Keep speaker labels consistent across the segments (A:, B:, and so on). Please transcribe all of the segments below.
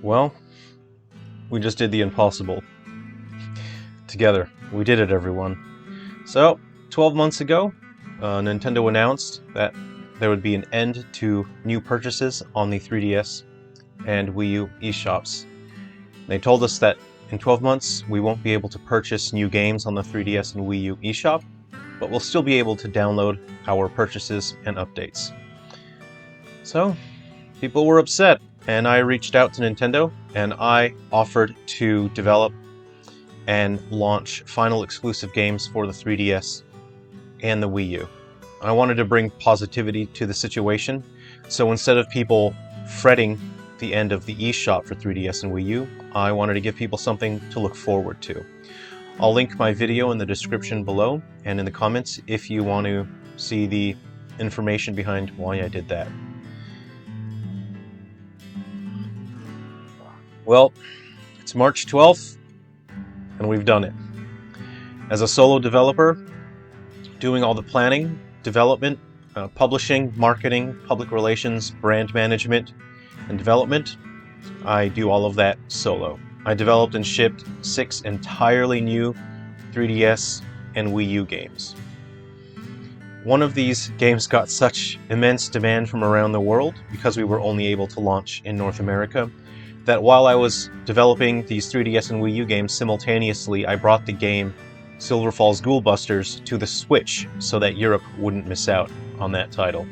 A: Well, we just did the impossible. Together. We did it, everyone. So, 12 months ago, Nintendo announced that there would be an end to new purchases on the 3DS and Wii U eShops. They told us that in 12 months we won't be able to purchase new games on the 3DS and Wii U eShop, but we'll still be able to download our purchases and updates. So, people were upset, and I reached out to Nintendo and I offered to develop and launch final exclusive games for the 3DS and the Wii U. I wanted to bring positivity to the situation, so instead of people fretting the end of the eShop for 3DS and Wii U, I wanted to give people something to look forward to. I'll link my video in the description below and in the comments if you want to see the information behind why I did that. Well, it's March 12th, and we've done it. As a solo developer, doing all the planning, development, publishing, marketing, public relations, brand management, and development, I do all of that solo. I developed and shipped 6 entirely new 3DS and Wii U games. One of these games got such immense demand from around the world because we were only able to launch in North America, that while I was developing these 3DS and Wii U games simultaneously, I brought the game Silver Falls Ghoul Busters to the Switch so that Europe wouldn't miss out on that title.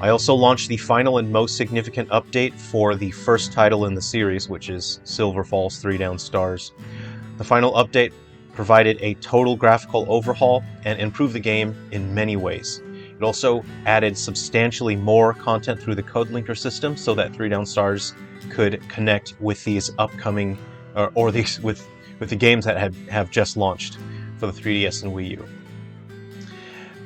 A: I also launched the final and most significant update for the first title in the series, which is Silver Falls 3 Down Stars. The final update provided a total graphical overhaul and improved the game in many ways. It also added substantially more content through the code linker system so that 3 Down Stars could connect with these upcoming, with the games that have just launched for the 3DS and Wii U.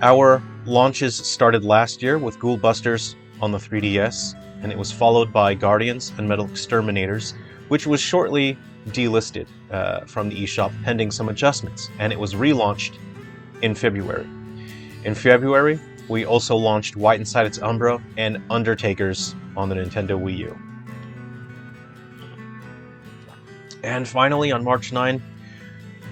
A: Our launches started last year with Ghoul Busters on the 3DS, and it was followed by Guardians and Metal Exterminators, which was shortly delisted from the eShop pending some adjustments, and it was relaunched in February. In February, we also launched White Inside Its Umbra and Undertakers on the Nintendo Wii U. And finally, on March 9,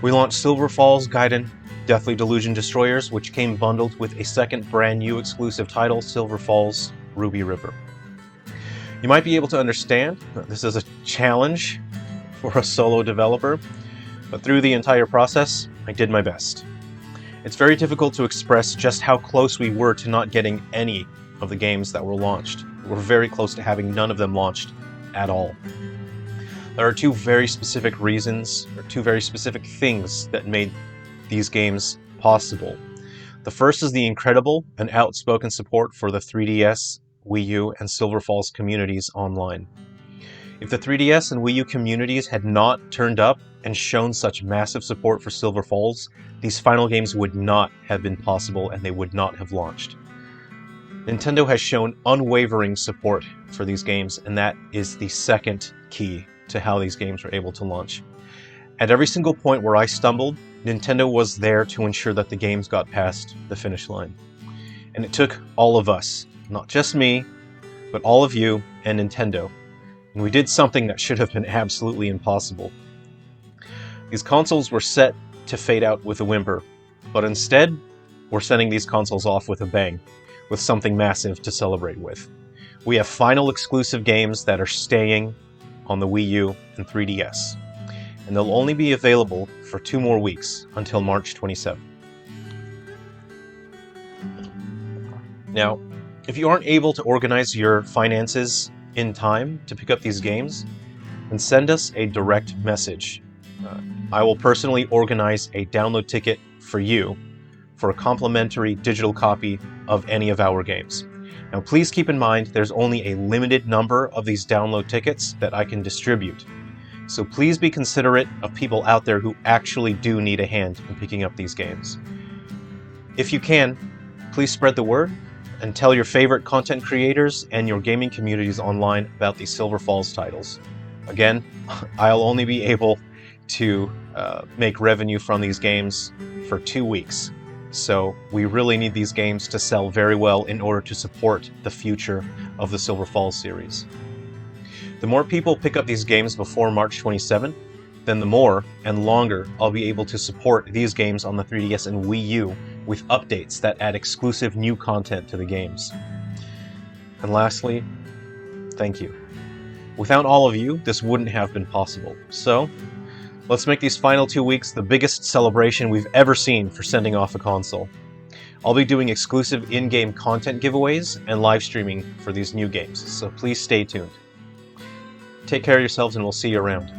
A: we launched Silver Falls, Gaiden, Deathly Delusion Destroyers, which came bundled with a second brand new exclusive title, Silver Falls, Ruby River. You might be able to understand that this is a challenge for a solo developer, but through the entire process, I did my best. It's very difficult to express just how close we were to not getting any of the games that were launched. We're very close to having none of them launched at all. There are two very specific reasons, or two very specific things that made these games possible. The first is the incredible and outspoken support for the 3DS, Wii U, and Silver Falls communities online. If the 3DS and Wii U communities had not turned up and shown such massive support for Silver Falls, these final games would not have been possible and they would not have launched. Nintendo has shown unwavering support for these games, and that is the second key to how these games were able to launch. At every single point where I stumbled, Nintendo was there to ensure that the games got past the finish line. And it took all of us, not just me, but all of you and Nintendo. And we did something that should have been absolutely impossible. These consoles were set to fade out with a whimper, but instead, we're sending these consoles off with a bang, with something massive to celebrate with. We have final exclusive games that are staying on the Wii U and 3DS, and they'll only be available for 2 more weeks until March 27th. Now, if you aren't able to organize your finances in time to pick up these games, then send us a direct message. I will personally organize a download ticket for you for a complimentary digital copy of any of our games. Now please keep in mind there's only a limited number of these download tickets that I can distribute. So please be considerate of people out there who actually do need a hand in picking up these games. If you can, please spread the word and tell your favorite content creators and your gaming communities online about these Silver Falls titles. Again, I'll only be able to make revenue from these games for 2 weeks. So we really need these games to sell very well in order to support the future of the Silver Falls series. The The more people pick up these games before March 27, then the more and longer I'll be able to support these games on the 3DS and Wii U with updates that add exclusive new content to the games. And lastly, thank you. Without all of you, this wouldn't have been possible. So, let's make these final 2 weeks the biggest celebration we've ever seen for sending off a console. I'll be doing exclusive in-game content giveaways and live streaming for these new games, so please stay tuned. Take care of yourselves and we'll see you around.